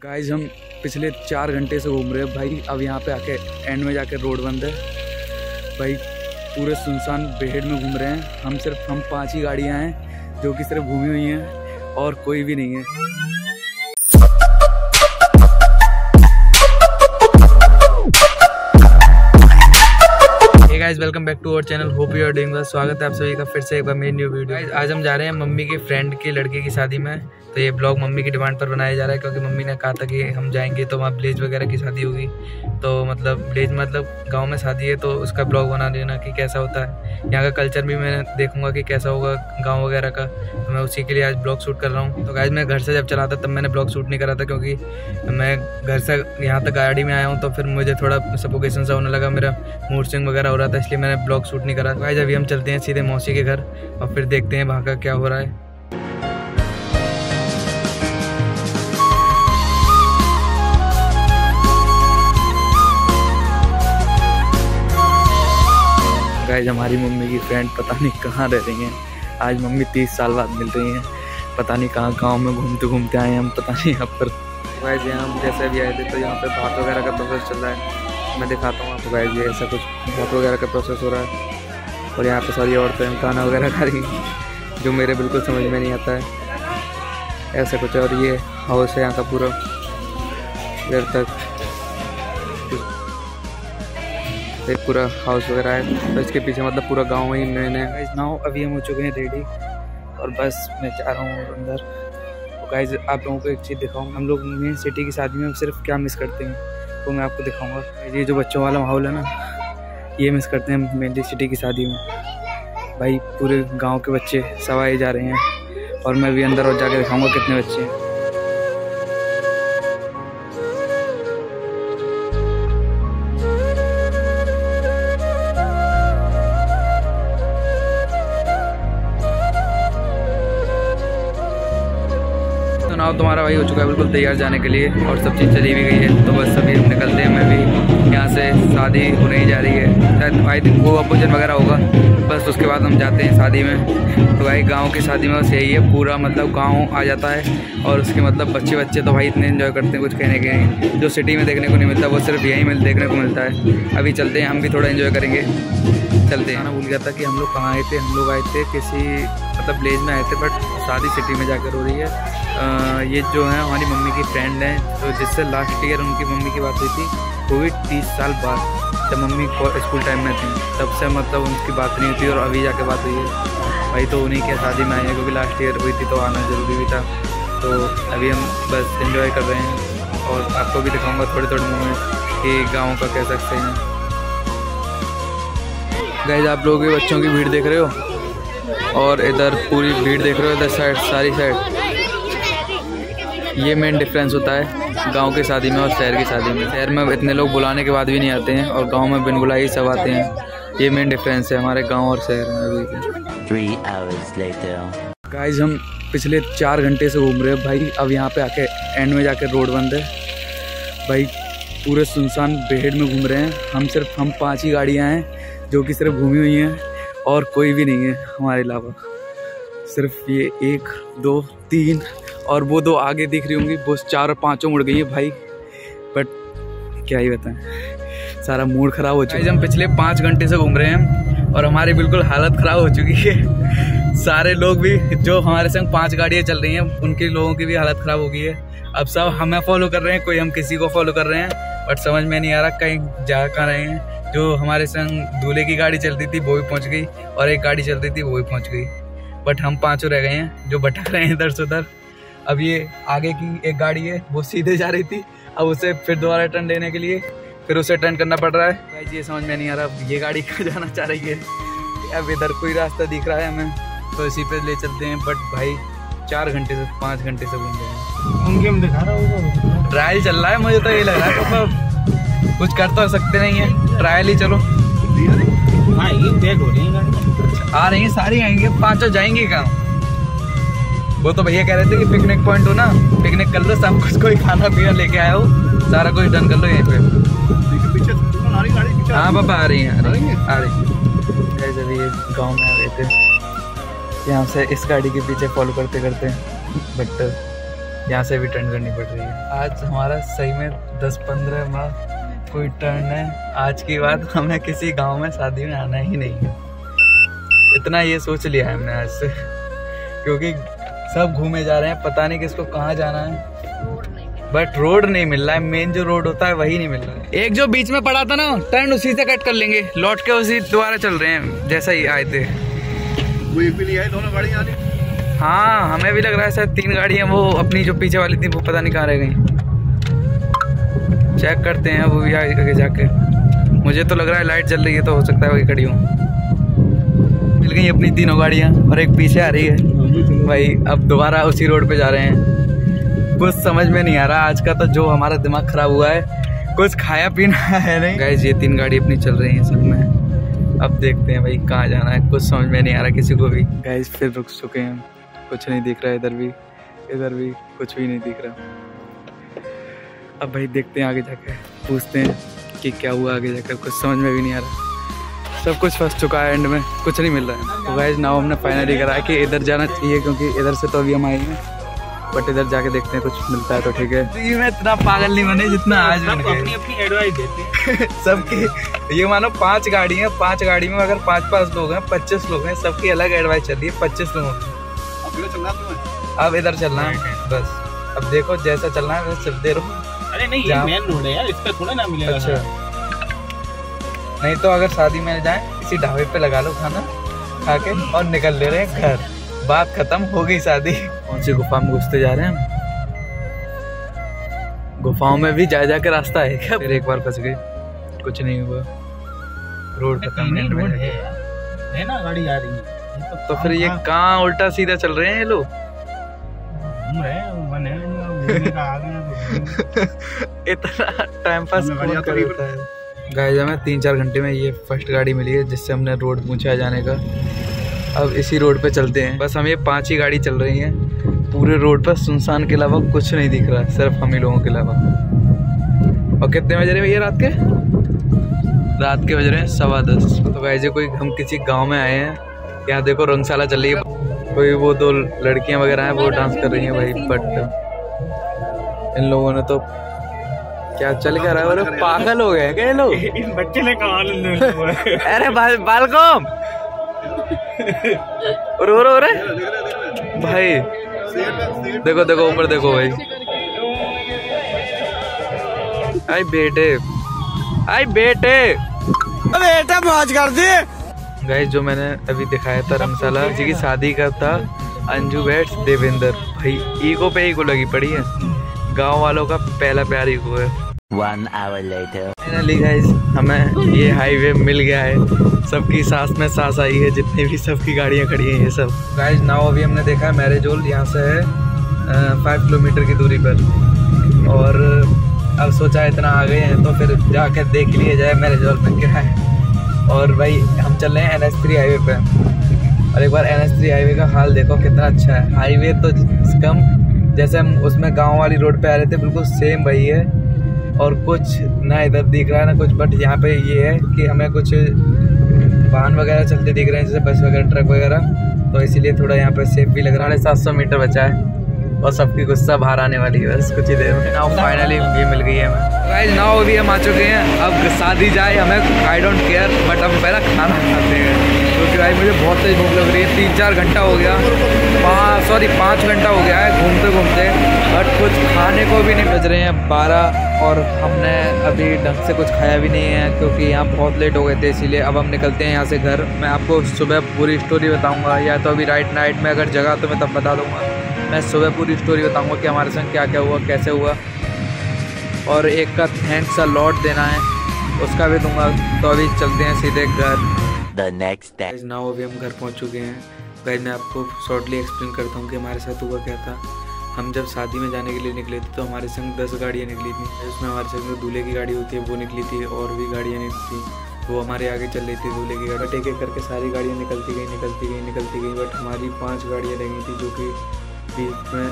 Guys हम पिछले 4 घंटे से घूम रहे हैं भाई। अब यहाँ पे आके एंड में जाके रोड बंद है भाई। पूरे सुनसान बेहड़ में घूम रहे हैं हम 5 ही गाड़ियाँ हैं जो कि सिर्फ घूमी हुई हैं और कोई भी नहीं है। Guys welcome back to our channel, hope you are doing well. स्वागत है आप सभी का फिर से एक बार मेरी न्यू वीडियो। गाइस आज हम जा रहे हैं मम्मी के फ्रेंड की लड़के की शादी में। तो ये ब्लॉग मम्मी की डिमांड पर बनाया जा रहा है क्योंकि मम्मी ने कहा था कि हम जाएंगे तो वहाँ विलेज वगैरह की शादी होगी। तो विलेज गाँव में शादी है तो उसका ब्लॉग बना देना कि कैसा होता है यहाँ का कल्चर भी मैं देखूंगा कि कैसा होगा गाँव वगैरह का। तो मैं उसी के लिए आज ब्लॉग शूट कर रहा हूँ। तो गाइस मैं घर से जब चला था तब मैंने ब्लॉग शूट नहीं करा था क्योंकि मैं घर से यहाँ तक गाड़ी में आया हूँ तो फिर मुझे थोड़ा सफोकेशन सा होने लगा, मेरा मूड स्विंग वगैरह हो रहा था, इसलिए मैंने ब्लॉग शूट नहीं करा। गाइस अभी हम चलते हैं सीधे मौसी के घर और फिर देखते हैं वहाँ का क्या हो रहा है। गाइस हमारी मम्मी की फ्रेंड पता नहीं कहाँ रह रही हैं। आज मम्मी 30 साल बाद मिल रही हैं, पता नहीं कहाँ गांव में घूमते घूमते आए हैं हम, पता नहीं यहाँ पर। गाइस यहाँ हम जैसे भी आए थे तो यहाँ पे भात वगैरह का प्रोसेस चल रहा है, मैं दिखाता हूँ आपको। गाइस ये ऐसा कुछ भात वगैरह का प्रोसेस हो रहा है और यहाँ पे सारी औरतें खाना वगैरह खा रही हैं जो मेरे बिल्कुल समझ में नहीं आता है, ऐसा कुछ। और ये हाउस है यहाँ का पूरा देर तक, एक पूरा हाउस वगैरह है। तो इसके पीछे पूरा गांव ही मैंने नाउ अभी हम हो चुके हैं रेडी और बस मैं जा रहा हूँ अंदर। तो गाइस आप लोगों को एक चीज़ दिखाऊँ, हम लोग मेन सिटी की शादी में सिर्फ क्या मिस करते हैं तो मैं आपको दिखाऊंगा। ये जो बच्चों वाला माहौल है ना, ये मिस करते हैं मेनली सिटी की शादी में भाई। पूरे गाँव के बच्चे सवाए जा रहे हैं और मैं भी अंदर और जाके दिखाऊँगा कितने बच्चे हैं। नाव तुम्हारा भाई हो चुका है बिल्कुल तैयार जाने के लिए और सब चीज़ चली भी गई है। तो बस अभी हम निकलते हैं, मैं भी यहाँ से शादी होने ही जा रही है, शायद आई थिंक वो भोजन वगैरह होगा, बस उसके बाद हम जाते हैं शादी में। तो भाई गांव की शादी में बस यही है, पूरा गांव आ जाता है और उसके बच्चे तो भाई इतने एंजॉय करते हैं कुछ कहने के नहीं। जो सिटी में देखने को नहीं मिलता वो सिर्फ यहीं देखने को मिलता है। अभी चलते हैं, हम भी थोड़ा एंजॉय करेंगे, चलते हैं। ना भूल गया था कि हम लोग कहाँ आए थे, हम लोग आए थे किसी विलेज में आए थे, बट शादी सिटी में जाकर हो रही है। ये जो है हमारी मम्मी की फ्रेंड है, तो जिससे लास्ट ईयर उनकी मम्मी की बात हुई थी, वो भी 30 साल बाद, जब मम्मी स्कूल टाइम में थी तब से उनकी बात नहीं हुई थी और अभी जाके बात हुई है भाई। तो उन्हीं के शादी में आए हैं क्योंकि लास्ट ईयर हुई थी तो आना ज़रूरी भी था। तो अभी हम बस एंजॉय कर रहे हैं और आपको भी दिखाऊंगा थोड़े मोमेंट्स कि गाँव का कैसा सही है। गाइस आप लोग बच्चों की भीड़ देख रहे हो और इधर पूरी भीड़ देख रहे हो, इधर साइड सारी साइड। ये मेन डिफरेंस होता है गांव की शादी में और शहर की शादी में। शहर में इतने लोग बुलाने के बाद भी नहीं आते हैं और गांव में बिन बुलाए ही सब आते हैं। ये मेन डिफरेंस है हमारे गांव और शहर में। 3 hours later. गाइस हम पिछले 4 घंटे से घूम रहे हैं भाई। अब यहाँ पे आके एंड में जाके रोड बंद है भाई। पूरे सुनसान बेहड़ में घूम रहे हैं हम 5 ही गाड़ियाँ हैं जो कि सिर्फ घूमी हुई हैं और कोई भी नहीं है हमारे अलावा। सिर्फ ये 1 2 3 और वो 2 आगे दिख रही होंगी, वो 4 और 5 मुड़ गई है भाई। बट क्या ही बताएं, सारा मूड ख़राब हो चुका है। हम पिछले 5 घंटे से घूम रहे हैं और हमारी बिल्कुल हालत ख़राब हो चुकी है। सारे लोग भी जो हमारे संग 5 गाड़ियाँ चल रही हैं उनके लोगों की भी हालत ख़राब हो गई है। अब सब हमें फॉलो कर रहे हैं, कोई हम किसी को फॉलो कर रहे हैं, बट समझ में नहीं आ रहा कहीं जा कहाँ रहे हैं। जो हमारे संग दूल्हे की गाड़ी चलती थी वो भी पहुँच गई और एक गाड़ी चल रही थी वो भी पहुँच गई, बट हम 5 रह गए हैं जो भटक रहे हैं इधर से उधर। अब ये आगे की एक गाड़ी है वो सीधे जा रही थी, अब उसे फिर दोबारा टर्न लेने के लिए फिर उसे टर्न करना पड़ रहा है। भाई ये समझ में नहीं आ रहा ये गाड़ी कहाँ जाना चाह रही है। अब इधर कोई रास्ता दिख रहा है हमें तो इसी पे ले चलते हैं, बट भाई 4 घंटे से 5 घंटे से घूम रहे हैं। ट्रायल चल रहा है, मुझे तो ये लग रहा है तो कुछ कर तो सकते नहीं है, ट्रायल ही चलो। आ रही है सारी, आएंगे 5 जाएंगे कहाँ। वो तो भैया कह रहे थे कि पिकनिक पॉइंट हो ना, पिकनिक कर लो, सब कुछ कोई खाना पीना लेके आया हो, सारा कुछ डन कर लो यहीं पे। हाँ पापा आ रही हैं आ रही। जब ये गाँव में आ गए थे यहाँ से इस गाड़ी के पीछे फॉलो करते करते, बट यहाँ से भी टर्न करनी पड़ रही है। आज हमारा सही में 10-15 माह कोई टर्न है। आज की बात हमें किसी गांव में शादी में आना ही नहीं है, इतना ये सोच लिया है हमने आज से, क्योंकि सब घूमे जा रहे हैं, पता नहीं किसको कहाँ जाना है, बट रोड नहीं मिल रहा है। मेन जो रोड होता है वही नहीं मिल रहा है। एक जो बीच में पड़ा था ना टर्न, उसी से कट कर लेंगे, लौट के उसी दोबारा चल रहे हैं जैसा ही आए थे। वो एक भी नहीं आई, दोनों गाड़ियाँ आ रही। हाँ हमें भी लग रहा है शायद 3 गाड़ियाँ वो अपनी जो पीछे वाली थी वो पता नहीं कहाँ रह गई। चेक करते हैं वो भी आगे जाके। मुझे तो लग रहा है लाइट जल रही है तो हो सकता है वही खड़ी हो। मिल गई अपनी 3 गाड़ियाँ और एक पीछे आ रही है भाई। अब दोबारा उसी रोड पे जा रहे हैं। कुछ समझ में नहीं आ रहा आज का तो, जो हमारा दिमाग खराब हुआ है, कुछ खाया पीना है नहीं। गाइस ये 3 गाड़ी अपनी चल रही हैं सब में। अब देखते हैं भाई कहाँ जाना है, कुछ समझ में नहीं आ रहा किसी को भी। गाइस फिर रुक चुके हैं, कुछ नहीं दिख रहा है, इधर भी कुछ भी नहीं दिख रहा। अब भाई देखते हैं आगे जाकर, पूछते हैं कि क्या हुआ आगे जाकर, कुछ समझ में भी नहीं आ रहा। सब कुछ फंस चुका है, एंड में कुछ नहीं मिल रहा है। तो गाइस नाउ हमने फाइनली करा है कि इधर जाना चाहिए, क्योंकि इधर से तो अभी हम आए हैं, बट इधर जाके देखते हैं कुछ मिलता है तो ठीक है। मैं इतना पागल नहीं बने जितना आज अपनी एडवाइस देते सबकी। ये मानो 5 गाड़ी है, 5 गाड़ी में अगर 5-5 लोग हैं, 25 लोग हैं, सबकी अलग एडवाइस चल रही है 25 लोगों की। अब इधर चलना है बस। अब देखो जैसा चलना है वैसे चलते रहो। अरे नहीं ये मेन रोड है यार, इस पे थोड़ा ना मिलेगा। अच्छा नहीं तो अगर शादी में जाए किसी ढाबे पे लगा लो खाना, खा के और निकल ले रहे हैं घर, बात खत्म हो गई शादी। कौन सी गुफा में घुसते जा रहे हैं हम? गुफाओं में भी जा के रास्ता है क्या? फिर एक बार फंस गए, कुछ नहीं हुआ, रोड खत्म है ना, गाड़ी आ रही है। तो फिर ये कहाँ उल्टा सीधा चल रहे हैं ये लोग? इतना टाइम पास कौन करता है? गाइस हमें 3-4 घंटे में ये फर्स्ट गाड़ी मिली है जिससे हमने रोड पूछा है जाने का। अब इसी रोड पे चलते हैं। बस हम ये 5 ही गाड़ी चल रही हैं, पूरे रोड पर सुनसान के अलावा कुछ नहीं दिख रहा, सिर्फ हम ही लोगों के अलावा। और कितने बज रहे हैं भैया रात के? रात के बज रहे हैं 10:15। तो गाइस कोई हम किसी गाँव में आए हैं, यहाँ देखो रंगशाला चल रही है, कोई वो 2 लड़कियां वगैरह हैं वो डांस कर रही हैं भाई। बट इन लोगों ने तो क्या चल कर रहा है, पागल हो गए क्या ये लोग? इन बच्चे ने कहा अरे बालकों रो रे भाई, देखो देखो ऊपर देखो भाई। आई बेटे मौज कर दी। गाइस जो मैंने अभी दिखाया था रंगशाला, जी की शादी का था अंजू बैट्स देवेंद्र। भाई ईगो पे ईगो लगी पड़ी है, गांव वालों का पहला प्यार ईगो है। 1 hour later फाइनली गाइस हमें ये हाईवे मिल गया है, सबकी सांस में सांस आई है, जितनी भी सबकी गाड़ियां खड़ी हैं ये सब। गाइस नाउ अभी हमने देखा है मैरिज हॉल, यहाँ से है 5 किलोमीटर की दूरी पर, और अब सोचा इतना आ गए हैं तो फिर जाकर देख लिया जाए मैरिज हॉल में क्या है। और भाई हम चल रहे हैं NH3 हाईवे पे, और एक बार NH3 हाईवे का हाल देखो कितना अच्छा है। हाईवे तो कम, जैसे हम उसमें गांव वाली रोड पे आ रहे थे बिल्कुल सेम वही है, और कुछ ना इधर दिख रहा है ना कुछ, बट यहाँ पे ये है कि हमें कुछ वाहन वगैरह चलते दिख रहे हैं, जैसे बस वगैरह ट्रक वगैरह, तो इसीलिए थोड़ा यहाँ पे सेफ भी लग रहा है। 700 मीटर बचा है और सबकी गुस्सा बाहर आने वाली है बस कुछ ही देर में। नाउ फाइनली ये मिल गई है हमें। गाइस नाउ अभी हम आ चुके हैं, अब शादी जाए हमें आई डोंट केयर, बट हम पहला खाना खाते हैं, क्योंकि भाई मुझे बहुत तेज भूख लग रही है। 3-4 घंटा हो गया, 5 घंटा हो गया है घूमते घूमते, बट कुछ खाने को भी नहीं। बज रहे हैं 12 और हमने अभी ढंग से कुछ खाया भी नहीं है, क्योंकि यहाँ बहुत लेट हो गए थे, इसीलिए अब हम निकलते हैं यहाँ से घर। मैं आपको सुबह पूरी स्टोरी बताऊँगा, या तो अभी नाइट में अगर जगह तो मैं तब बता दूँगा। मैं सुबह पूरी स्टोरी बताऊँगा कि हमारे संग क्या क्या हुआ, कैसे हुआ, और एक का थैंक्स अ लॉट देना है उसका भी दूंगा। तो अभी चलते हैं सीधे घर। the next day नाउ अभी हम घर पहुंच चुके हैं। गाइस मैं आपको शॉर्टली एक्सप्लेन करता हूं कि हमारे साथ हुआ क्या था। हम जब शादी में जाने के लिए निकले थे तो हमारे संग 10 गाड़ियाँ निकली थी, उसमें हमारे संग दूल्हे की गाड़ी होती है वो निकली थी, और भी गाड़ियाँ निकली थी, वो हमारे आगे चल रही थी दूल्हे की गाड़ी। बट एक करके सारी गाड़ियाँ निकलती गई, बट हमारी 5 गाड़ियाँ रह गई थी जो कि बीच में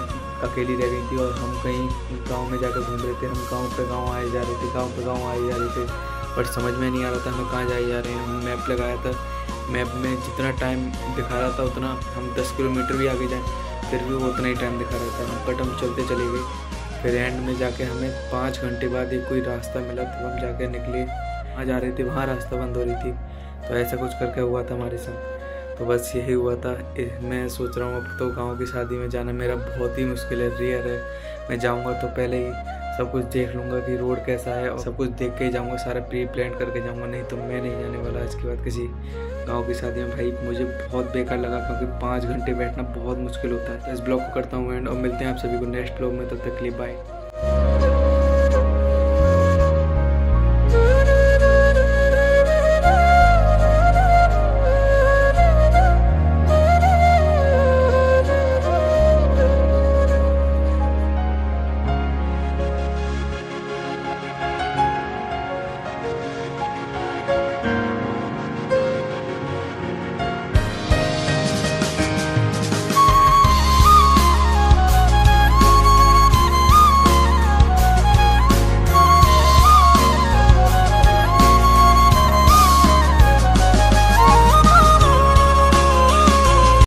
अकेली रह गई थी, और हम कहीं गांव में जाकर घूम रहे थे। हम गांव पे गांव आए जा रहे थे, गांव पे गांव आए जा रहे थे, बट समझ में नहीं आ रहा था हमें कहाँ जाए जा रहे हैं। हम मैप लगाया था, मैप में जितना टाइम दिखा रहा था उतना हम 10 किलोमीटर भी आगे जाएँ फिर भी वो उतना ही टाइम दिखा रहा था, बट हम चलते चले गए। फिर एंड में जाके हमें 5 घंटे बाद एक कोई रास्ता मिला, तब हम जाके निकले। वहाँ जा रहे थे, वहाँ रास्ता बंद हो रही थी, तो ऐसा कुछ करके हुआ था हमारे साथ। तो बस यही हुआ था। मैं सोच रहा हूँ अब तो गाँव की शादी में जाना मेरा बहुत ही मुश्किल है, रेयर है। मैं जाऊँगा तो पहले ही सब कुछ देख लूँगा कि रोड कैसा है, और सब कुछ देख के ही जाऊँगा, सारा प्री प्लान करके जाऊँगा। नहीं तो मैं नहीं जाने वाला आज के बाद किसी गांव की शादी में। भाई मुझे बहुत बेकार लगा, क्योंकि 5 घंटे बैठना बहुत मुश्किल होता है। इस ब्लॉग को करता हूँ एंड, और मिलते हैं आप सभी को नेक्स्ट ब्लॉग में। तब तक के लिए बाय।